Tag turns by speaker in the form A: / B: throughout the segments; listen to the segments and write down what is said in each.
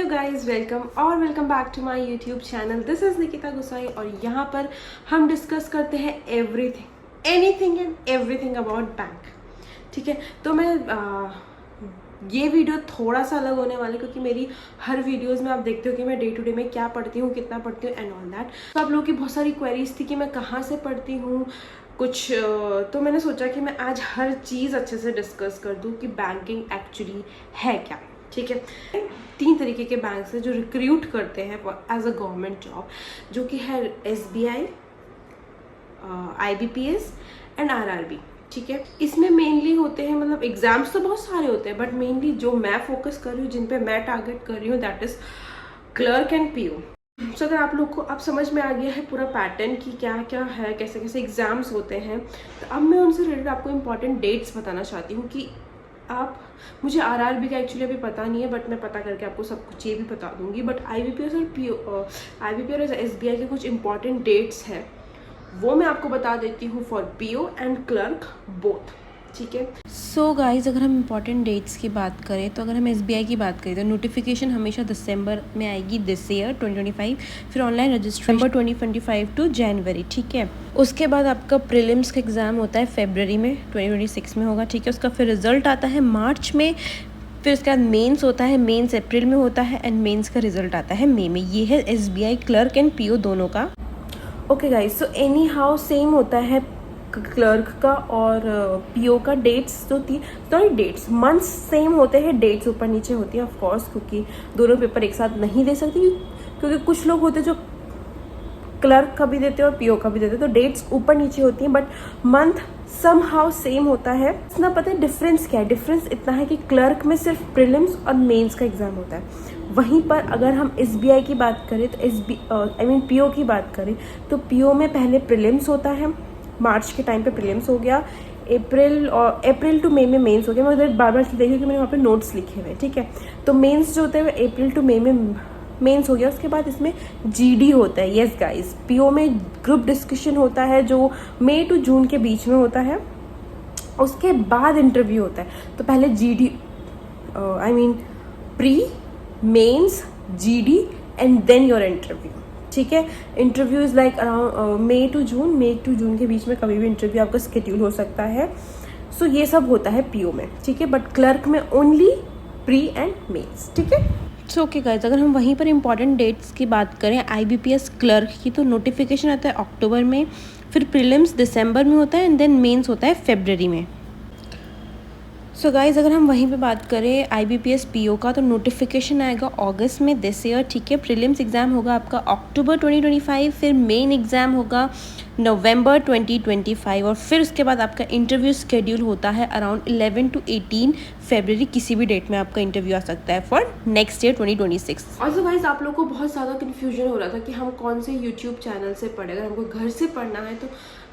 A: Hello guys, welcome back to my YouTube channel. This is Nikita Gusai और यहाँ पर हम डिस्कस करते हैं everything, anything and everything about bank. ठीक है, तो मैं ये वीडियो थोड़ा सा अलग होने वाला है क्योंकि मेरी हर वीडियोस में आप देखते हो कि मैं डे टू डे में क्या पढ़ती हूँ, कितना पढ़ती हूँ एंड ऑल दैट। तो आप लोगों की बहुत सारी क्वेरीज थी कि मैं कहाँ से पढ़ती हूँ कुछ, तो मैंने सोचा कि मैं आज हर चीज़ अच्छे से डिस्कस कर दूँ कि बैंकिंग एक्चुअली है क्या। ठीक है, 3 तरीके के बैंक हैं जो रिक्रूट करते हैं एज अ गवर्नमेंट जॉब, जो कि है SBI, IBPS एंड RRB। ठीक है, इसमें मेनली होते हैं, मतलब एग्जाम्स तो बहुत सारे होते हैं बट मेनली जो मैं फोकस कर रही हूँ, जिन पे मैं टारगेट कर रही हूँ, that is clerk and PO। तो अगर आप लोग को अब समझ में आ गया है पूरा पैटर्न की क्या क्या है, कैसे कैसे एग्जाम्स होते हैं, तो अब मैं उनसे रिलेटेड आपको इंपॉर्टेंट डेट्स बताना चाहती हूँ कि आप, मुझे RRB का एक्चुअली अभी पता नहीं है बट मैं पता करके आपको सब कुछ ये भी बता दूंगी। बट IBPS और SBI के कुछ इंपॉर्टेंट डेट्स हैं, वो मैं आपको बता देती हूँ for PO and clerk both. ठीक है, सो गाइज, अगर हम इंपॉर्टेंट डेट्स की बात करें तो अगर हम SBI की बात करें तो नोटिफिकेशन हमेशा दिसंबर में आएगी दिस ईयर 2025, फिर ऑनलाइन रजिस्ट्रेशन 2025 टू जनवरी। ठीक है, उसके बाद आपका प्रीलिम्स का एग्ज़ाम होता है फरवरी में 2026 में होगा। ठीक है, उसका फिर रिजल्ट आता है मार्च में, फिर उसके बाद मेंस होता है, मेंस अप्रैल में होता है एंड मेंस का रिजल्ट आता है मई में। ये है SBI क्लर्क एंड PO दोनों का। Okay guys, so any how same होता है क्लर्क का और PO का। डेट्स जो थी, सॉरी डेट्स, मंथ्स सेम होते हैं, डेट्स ऊपर नीचे होती है ऑफ कोर्स, क्योंकि दोनों पेपर एक साथ नहीं दे सकती, क्योंकि कुछ लोग होते हैं जो क्लर्क का भी देते हैं और PO का भी देते हैं, तो डेट्स ऊपर नीचे होती हैं but month somehow same होता है। इतना पता है डिफरेंस क्या है? डिफरेंस इतना है कि क्लर्क में सिर्फ प्रीलिम्स और मेंस का एग्जाम होता है। वहीं पर अगर हम SBI की बात करें तो PO की बात करें तो PO में पहले प्रीलिम्स होता है, मार्च के टाइम पे प्रीलिम्स हो गया, अप्रैल टू मई में मेंस हो गया। मैं उधर बार बार देखिए कि मैंने वहाँ पे नोट्स लिखे हुए हैं। ठीक है, तो मेंस जो होते हैं वो अप्रैल टू मई में मेंस हो गया। उसके बाद इसमें GD होता है। यस गाइस, PO में ग्रुप डिस्कशन होता है जो मई टू जून के बीच में होता है। उसके बाद इंटरव्यू होता है। तो पहले GD pre mains GD and then your interview. ठीक है, interview is like around May to June के बीच में कभी भी इंटरव्यू आपका स्केड्यूल हो सकता है। सो ये सब होता है PO में। ठीक है, बट क्लर्क में ओनली प्री एंड मेंस। ठीक है, सो ओके गाइज, अगर हम वहीं पर इंपॉर्टेंट डेट्स की बात करें IBPS क्लर्क की, तो नोटिफिकेशन आता है अक्टूबर में, फिर प्रीलिम्स दिसंबर में होता है एंड देन मेंस होता है फरवरी में। सो गाइज, अगर हम वहीं पे बात करें IBPS PO का, तो नोटिफिकेशन आएगा अगस्त में दिस ईयर। ठीक है, प्रीलिम्स एग्ज़ाम होगा आपका अक्टूबर 2025, फिर मेन एग्ज़ाम होगा नवंबर 2025 और फिर उसके बाद आपका इंटरव्यू स्केड्यूल होता है अराउंड 11 to 18 फरवरी। किसी भी डेट में आपका इंटरव्यू आ सकता है for next year 2026। Also guys, आप लोग को बहुत ज़्यादा कन्फ्यूजन हो रहा था कि हम कौन से यूट्यूब चैनल से पढ़े, अगर हमको घर से पढ़ना है तो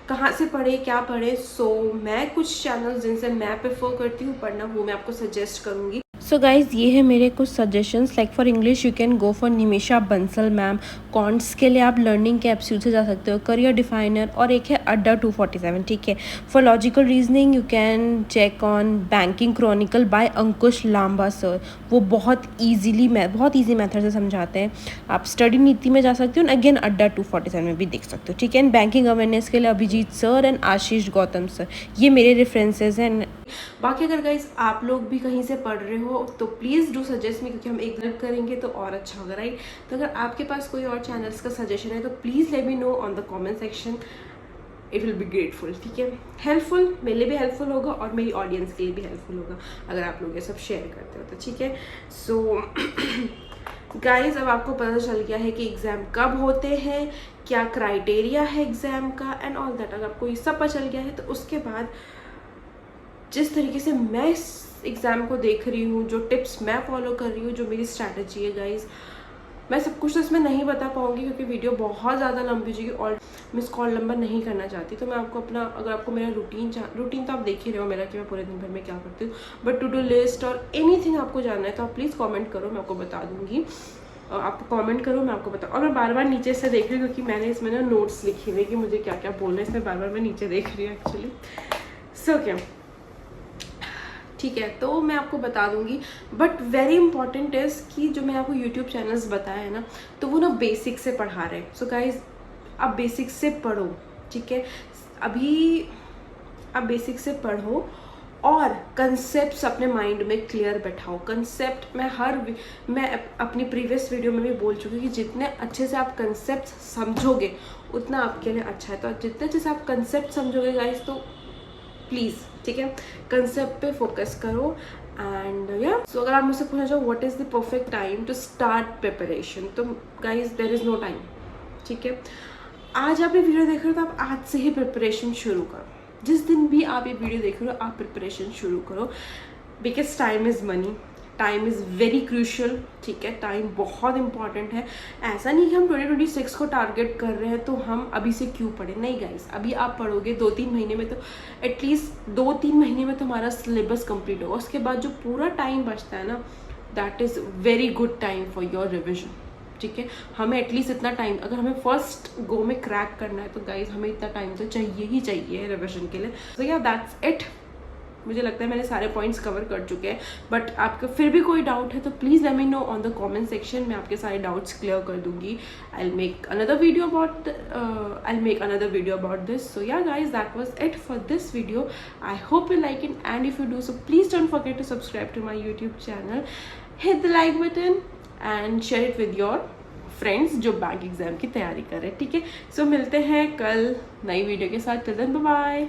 A: कहाँ से पढ़े, क्या पढ़े। सो मैं कुछ चैनल जिनसे मैं प्रेफर करती हूँ पढ़ना, वो मैं आपको सजेस्ट करूँगी। सो गाइज, ये है मेरे कुछ suggestions. Like for English you can go for Nimisha Bansal ma'am. Counts के लिए आप लर्निंग कैप्सूल से जा सकते हो, करियर डिफाइनर, और एक है अड्डा 247। ठीक है, for logical reasoning you can check on banking chronicle by Ankush Lamba sir. वो बहुत ईजी मेथड से समझाते हैं। आप स्टडी नीति में जा सकते हो, अगेन अड्डा 247 में भी देख सकते हो। ठीक है, एंड बैंकिंग अवेयरनेस के लिए Abhijeet sir and Ashish Gautam sir, ये मेरे रेफरेंसेज हैं। बाकी अगर गाइज आप लोग भी कहीं से पढ़ रहे हो तो प्लीज़ डू सजेस्ट मी, क्योंकि हम एक हेल्प करेंगे तो और अच्छा होगा, राइट। तो अगर आपके पास कोई और चैनल्स का सजेशन है तो please let me know on the comment section, it will be grateful. ठीक है, हेल्पफुल, मेरे लिए भी हेल्पफुल होगा और मेरी ऑडियंस के लिए भी हेल्पफुल होगा अगर आप लोग ये सब शेयर करते हो तो। ठीक है, सो गाइज, अब आपको पता चल गया है कि एग्ज़ाम कब होते हैं, क्या क्राइटेरिया है एग्ज़ाम का एंड ऑल दैट। अगर आपको ये सब पता चल गया है तो उसके बाद जिस तरीके से मैं इस एग्ज़ाम को देख रही हूँ, जो टिप्स मैं फॉलो कर रही हूँ, जो मेरी स्ट्रैटेजी है गाइज, मैं सब कुछ तो इसमें नहीं बता पाऊँगी क्योंकि वीडियो बहुत ज़्यादा लंबी हो जाएगी और मिस कॉल नंबर नहीं करना चाहती। तो मैं आपको अपना, अगर आपको मेरा रूटीन तो आप देख ही रहे हो मेरा कि मैं पूरे दिन भर में क्या करती हूँ, बट टू डू लिस्ट और एनीथिंग आपको जानना है तो आप प्लीज़ कमेंट करो, मैं आपको बता दूँगी। आप कमेंट करो, मैं आपको बताऊँ। और मैं बार बार नीचे से देख रही हूँ क्योंकि मैंने इसमें ना नोट्स लिखे हुए कि मुझे क्या क्या बोलना है, इसमें बार बार मैं नीचे देख रही हूँ एक्चुअली। सो क्या, ठीक है, तो मैं आपको बता दूंगी। बट वेरी इंपॉर्टेंट इज़ कि जो मैं आपको यूट्यूब चैनल्स बताया है ना, तो वो ना बेसिक से पढ़ा रहे हैं। सो गाइज, आप बेसिक से पढ़ो, ठीक है। अभी आप बेसिक से पढ़ो और कंसेप्ट्स अपने माइंड में क्लियर बैठाओ। कंसेप्ट मैं अपनी प्रीवियस वीडियो में भी बोल चुकी हूँ कि जितने अच्छे से आप कंसेप्ट समझोगे उतना आपके लिए अच्छा है। तो जितने अच्छे से आप कंसेप्ट समझोगे गाइज, तो प्लीज़, ठीक है, कंसेप्ट पे फोकस करो। एंड या सो अगर आप मुझसे पूछना चाहो what is the perfect time to start preparation, तो guys there is no time, ठीक है। आज आप ये वीडियो देख रहे हो तो आप आज से ही प्रिपरेशन शुरू करो। जिस दिन भी आप ये वीडियो देख रहे हो आप प्रिपरेशन शुरू करो, because time is money, time is very crucial, ठीक है। टाइम बहुत इंपॉर्टेंट है। ऐसा नहीं कि हम 2026 को टारगेट कर रहे हैं तो हम अभी से क्यों पढ़े, नहीं गाइस। अभी आप पढ़ोगे 2-3 महीने में, तो एटलीस्ट 2-3 महीने में तो हमारा सिलेबस कंप्लीट होगा। उसके बाद जो पूरा टाइम बचता है ना, that is very good time for your revision, ठीक है। हमें एटलीस्ट इतना टाइम, अगर हमें फर्स्ट गो में क्रैक करना है तो गाइज हमें इतना टाइम तो चाहिए ही चाहिए रिविजन के लिए। तो या दैट्स इट। मुझे लगता है मैंने सारे पॉइंट्स कवर कर चुके हैं। बट आपको फिर भी कोई डाउट है तो please let me know on the comment section. मैं आपके सारे डाउट्स क्लियर कर दूंगी। I'll make another video about this. So yeah guys, that was it for this video. I hope you like it, and if you do so, please don't forget to subscribe to my YouTube channel. Hit the like button and share it with your friends जो bank exam की तैयारी कर रहे हैं, ठीक है। सो मिलते हैं कल नई वीडियो के साथ। Till then bye bye.